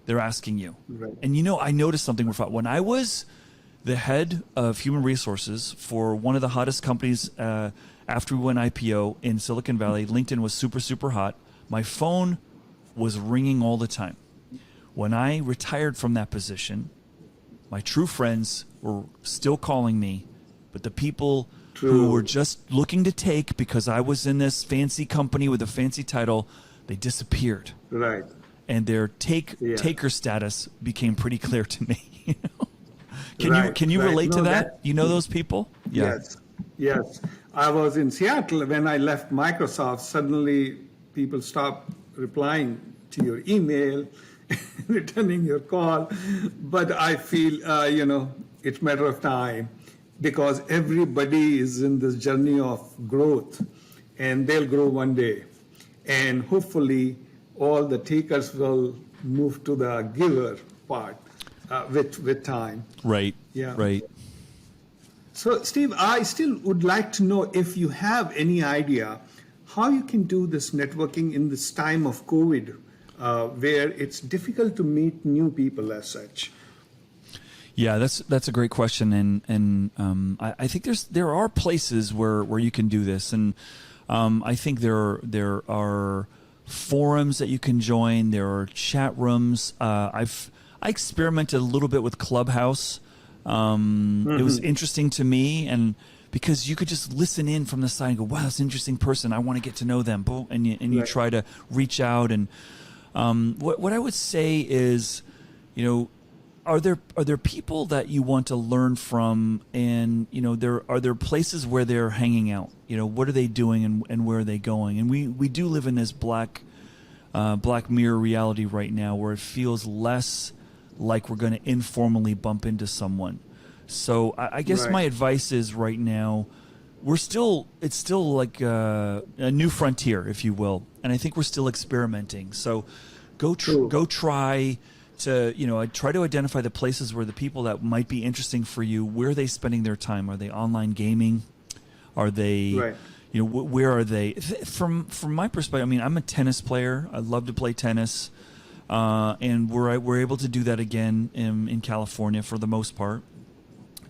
they're asking you. Right. And I noticed something. When I was the head of human resources for one of the hottest companies after we went IPO in Silicon Valley, LinkedIn was super, super hot. My phone was ringing all the time. When I retired from that position, my true friends were still calling me, but the people who were just looking to take because I was in this fancy company with a fancy title, they disappeared. Right. And their taker status became pretty clear to me. Can you Right. relate to No, that? You know those people? Yeah. Yes. I was in Seattle when I left Microsoft. Suddenly, people stopped replying to your email, returning your call. But I feel, it's a matter of time because everybody is in this journey of growth, and they'll grow one day. And hopefully, all the takers will move to the giver part with time. Right. Yeah. Right. So, Steve, I still would like to know if you have any idea how you can do this networking in this time of COVID, where it's difficult to meet new people as such. Yeah, that's a great question, and I think there are places where you can do this, and I think there are forums that you can join. There are chat rooms. I experimented a little bit with Clubhouse. It was interesting to me, and because you could just listen in from the side and go, "Wow, that's an interesting person. I want to get to know them." Boom, and you Right. try to reach out. And what I would say is, are there people that you want to learn from, and are there places where they're hanging out? What are they doing and where are they going? And we do live in this black mirror reality right now, where it feels less like we're going to informally bump into someone. So I guess Right. my advice is right now, it's still like a new frontier, if you will, and I think we're still experimenting. So go try to I try to identify the places where the people that might be interesting for you, where are they spending their time? Are they online gaming? Are they Right. where are they? From my perspective, I mean, I'm a tennis player. I love to play tennis, and we're able to do that again in California for the most part.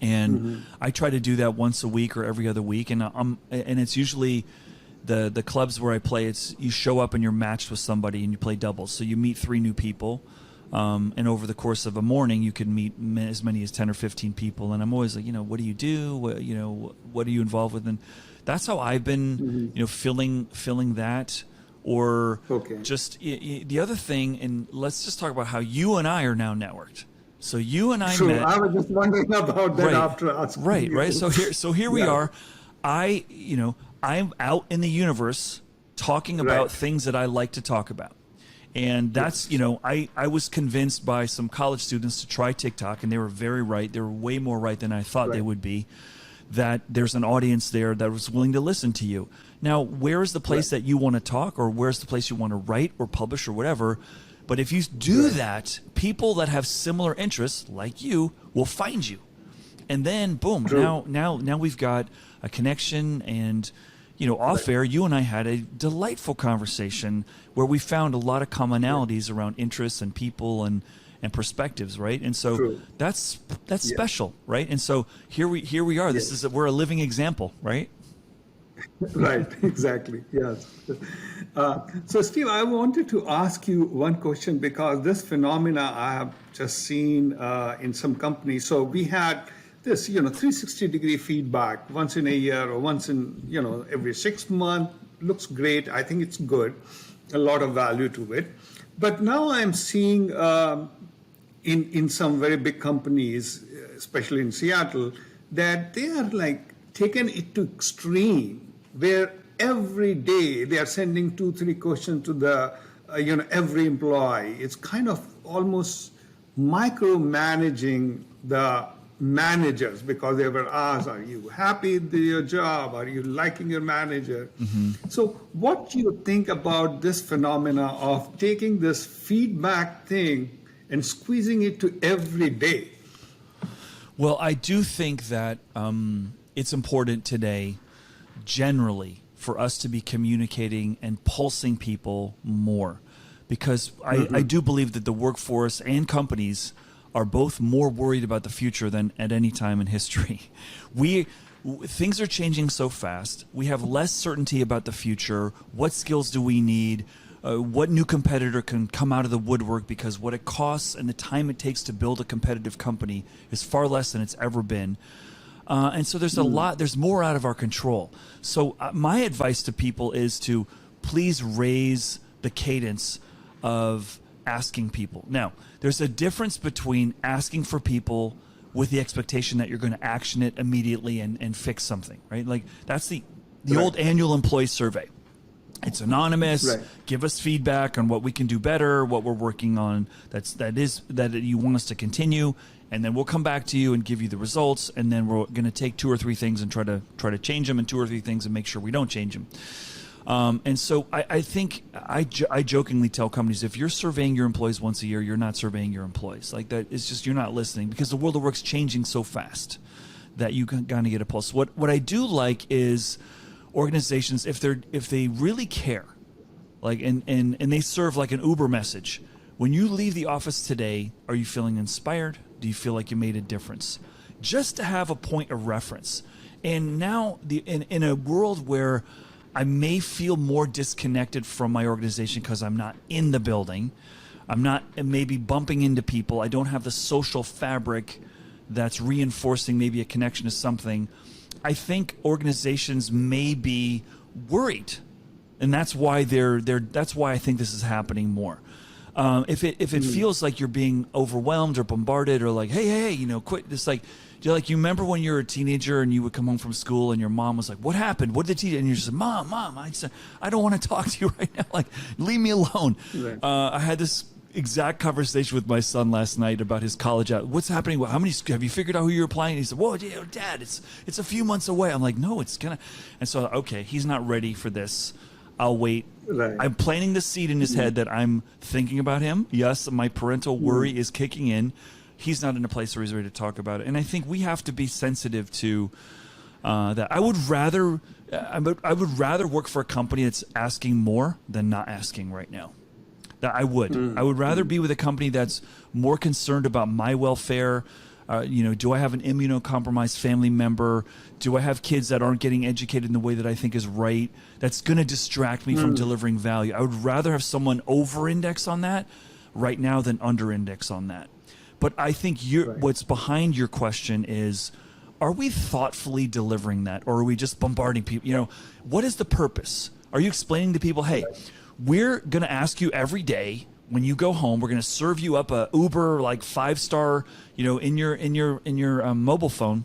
And I try to do that once a week or every other week, and it's usually the clubs where I play. It's you show up and you're matched with somebody and you play doubles, so you meet 3 new people. And over the course of a morning, you can meet as many as 10 or 15 people. And I'm always like, what do you do? What are you involved with? And that's how I've been, filling that. Or just the other thing, and let's just talk about how you and I are now networked. So you and I met. I was just wondering about that after asking you. Right. So here we are. I'm out in the universe talking about things that I like to talk about. And that's, I was convinced by some college students to try TikTok, and they were very right. They were way more right than I thought they would be, that there's an audience there that was willing to listen to you. Now, where's the place that you want to talk, or where's the place you want to write or publish or whatever? But if you do that, people that have similar interests like you will find you. And then, boom, now we've got a connection. And off air, you and I had a delightful conversation where we found a lot of commonalities around interests and people and perspectives, right? And so that's special, right? And so here we are. We're a living example, right? Right, exactly. Yes. So, Steve, I wanted to ask you one question, because this phenomena I have just seen in some companies. So we had this, 360-degree feedback once in a year or once in, every 6 months. Looks great. I think it's good. A lot of value to it. But now I'm seeing in some very big companies, especially in Seattle, that they are like taken it to extreme, where every day they are sending 2-3 questions to the every employee. It's kind of almost micromanaging the managers, because they were asked, are you happy with your job? Are you liking your manager? So what do you think about this phenomena of taking this feedback thing and squeezing it to every day? Well, I do think that it's important today, generally, for us to be communicating and pulsing people more, because I do believe that the workforce and companies are both more worried about the future than at any time in history. Things are changing so fast. We have less certainty about the future. What skills do we need? What new competitor can come out of the woodwork, because what it costs and the time it takes to build a competitive company is far less than it's ever been. And so there's more out of our control. So my advice to people is to please raise the cadence of asking people. Now, there's a difference between asking for people with the expectation that you're going to action it immediately and fix something, right? Like that's the old annual employee survey. It's anonymous. Right. Give us feedback on what we can do better, what we're working on that you want us to continue, and then we'll come back to you and give you the results, and then we're going to take 2 or 3 things and try to change them, and 2 or 3 things and make sure we don't change them. And so I think I jokingly tell companies, if you're surveying your employees once a year, you're not surveying your employees. Like that, it's just you're not listening, because the world of work's changing so fast that you kind of get a pulse. What I do like is organizations, if they really care, like and they serve like an Uber message. When you leave the office today, are you feeling inspired? Do you feel like you made a difference? Just to have a point of reference. And now in a world where I may feel more disconnected from my organization because I'm not in the building, I'm not maybe bumping into people, I don't have the social fabric that's reinforcing maybe a connection to something. I think organizations may be worried, and that's why that's why I think this is happening more. If it feels like you're being overwhelmed or bombarded, or like, hey, quit. It's like, you remember when you were a teenager and you would come home from school and your mom was like, what happened? What did the teacher? And you just said, Mom, I don't want to talk to you right now. Like, leave me alone. Right. I had this exact conversation with my son last night about his college out. What's happening? How many have you figured out who you're applying? He said, "Whoa, Dad, it's a few months away." I'm like, "No, it's gonna." And so, okay, he's not ready for this. I'll wait. Right. I'm planting the seed in his head that I'm thinking about him. Yes, my parental worry is kicking in. He's not in a place where he's ready to talk about it. And I think we have to be sensitive to that. I would rather work for a company that's asking more than not asking right now. That I would. I would rather be with a company that's more concerned about my welfare. Do I have an immunocompromised family member? Do I have kids that aren't getting educated in the way that I think is right? That's going to distract me from delivering value. I would rather have someone over-index on that right now than under-index on that. But I think what's behind your question is, are we thoughtfully delivering that, or are we just bombarding people? What is the purpose? Are you explaining to people, hey, we're going to ask you every day when you go home, we're going to serve you up a Uber like 5-star, in your mobile phone,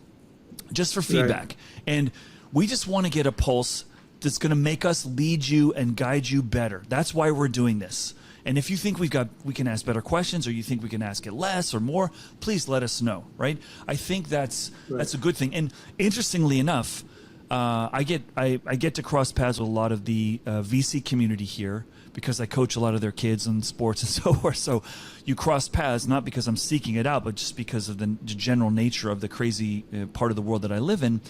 just for feedback. Right. And we just want to get a pulse that's going to make us lead you and guide you better. That's why we're doing this. And if you think we can ask better questions, or you think we can ask it less or more, please let us know. Right? I think that's a good thing. And interestingly enough, I get to cross paths with a lot of the VC community here, because I coach a lot of their kids in sports and so forth. So you cross paths, not because I'm seeking it out, but just because of the general nature of the crazy part of the world that I live in.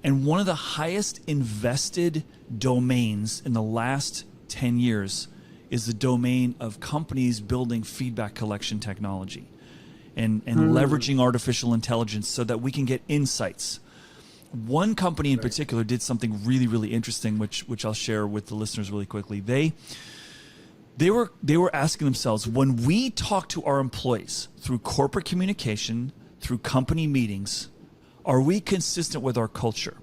And one of the highest invested domains in the last 10 years is the domain of companies building feedback collection technology and leveraging artificial intelligence so that we can get insights. One company in particular did something really, really interesting, which I'll share with the listeners really quickly. They were asking themselves, when we talk to our employees through corporate communication, through company meetings, are we consistent with our culture?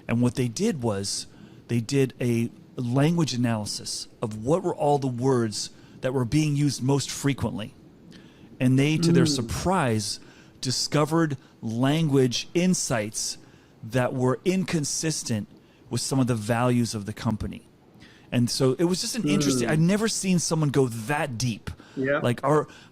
And what they did was they did a language analysis of what were all the words that were being used most frequently. And they, to their surprise, discovered language insights that were inconsistent with some of the values of the company. And so it was just an interesting, I've never seen someone go that deep. Yeah. Like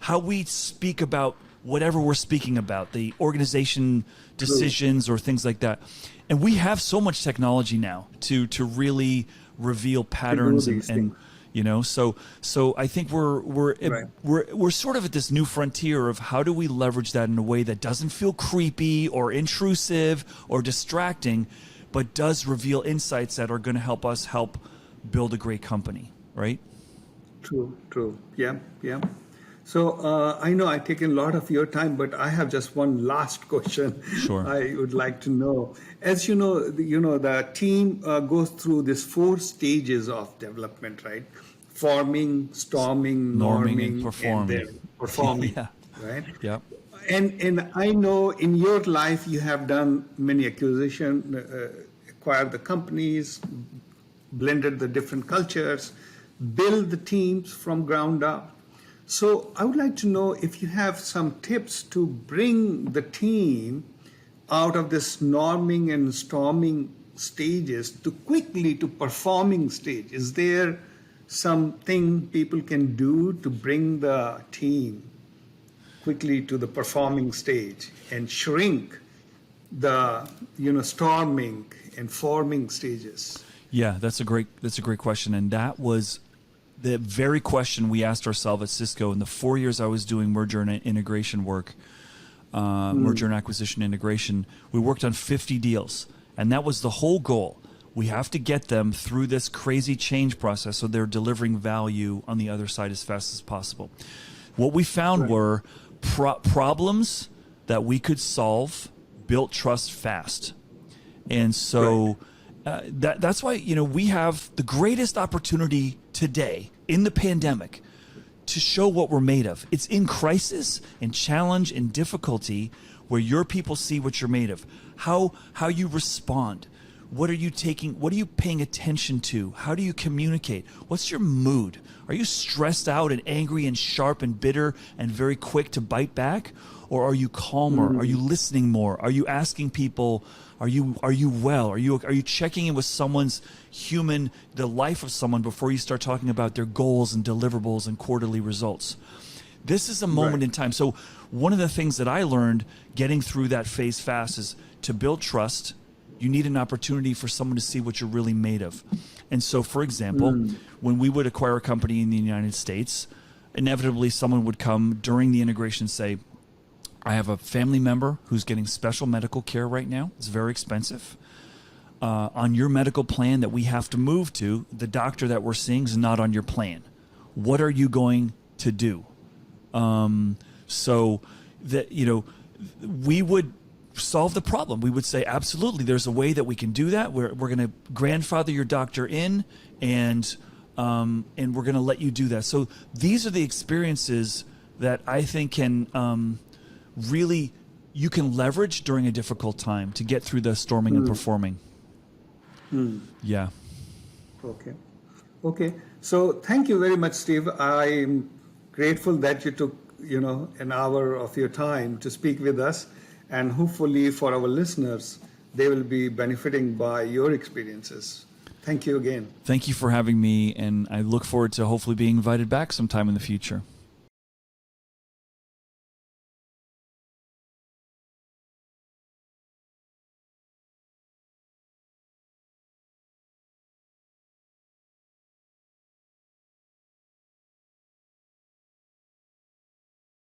how we speak about whatever we're speaking about, the organization decisions or things like that. And we have so much technology now to really reveal patterns and you know, so I think we're sort of at this new frontier of how do we leverage that in a way that doesn't feel creepy or intrusive or distracting, but does reveal insights that are going to help us help build a great company, right? True. Yeah. So I know I've taken a lot of your time, but I have just one last question. Sure. I would like to know. As you know, the team goes through these 4 stages of development, right? Forming, storming, norming, and performing. And then performing, Yeah. right? Yep. And I know in your life you have done many acquisitions, acquired the companies, blended the different cultures, build the teams from ground up. So I would like to know if you have some tips to bring the team out of this norming and storming stages to quickly to performing stage. Is there something people can do to bring the team quickly to the performing stage and shrink the storming and forming stages? Yeah, that's a great question, and that was the very question we asked ourselves at Cisco in the 4 years I was doing merger and integration work, merger and acquisition integration. We worked on 50 deals, and that was the whole goal. We have to get them through this crazy change process so they're delivering value on the other side as fast as possible. What we found were problems that we could solve, built trust fast. And so that's why, we have the greatest opportunity today in the pandemic to show what we're made of. It's in crisis and challenge and difficulty where your people see what you're made of, how you respond. What are you taking? What are you paying attention to? How do you communicate? What's your mood? Are you stressed out and angry and sharp and bitter and very quick to bite back? Or are you calmer? Are you listening more? Are you asking people, are you well? Are you checking in with someone's the life of someone before you start talking about their goals and deliverables and quarterly results? This is a moment in time. So one of the things that I learned getting through that phase fast is to build trust, you need an opportunity for someone to see what you're really made of. And so, for example, when we would acquire a company in the United States, inevitably someone would come during the integration and say, I have a family member who's getting special medical care right now. It's very expensive. On your medical plan that we have to move to, the doctor that we're seeing is not on your plan. What are you going to do? So that, we would solve the problem. We would say, absolutely, there's a way that we can do that. We're going to grandfather your doctor in, and we're going to let you do that. So these are the experiences that I think can really you can leverage during a difficult time to get through the storming and performing. Yeah. Okay. So thank you very much, Steve. I'm grateful that you took an hour of your time to speak with us, and hopefully for our listeners, they will be benefiting by your experiences. Thank you again. Thank you for having me, and I look forward to hopefully being invited back sometime in the future.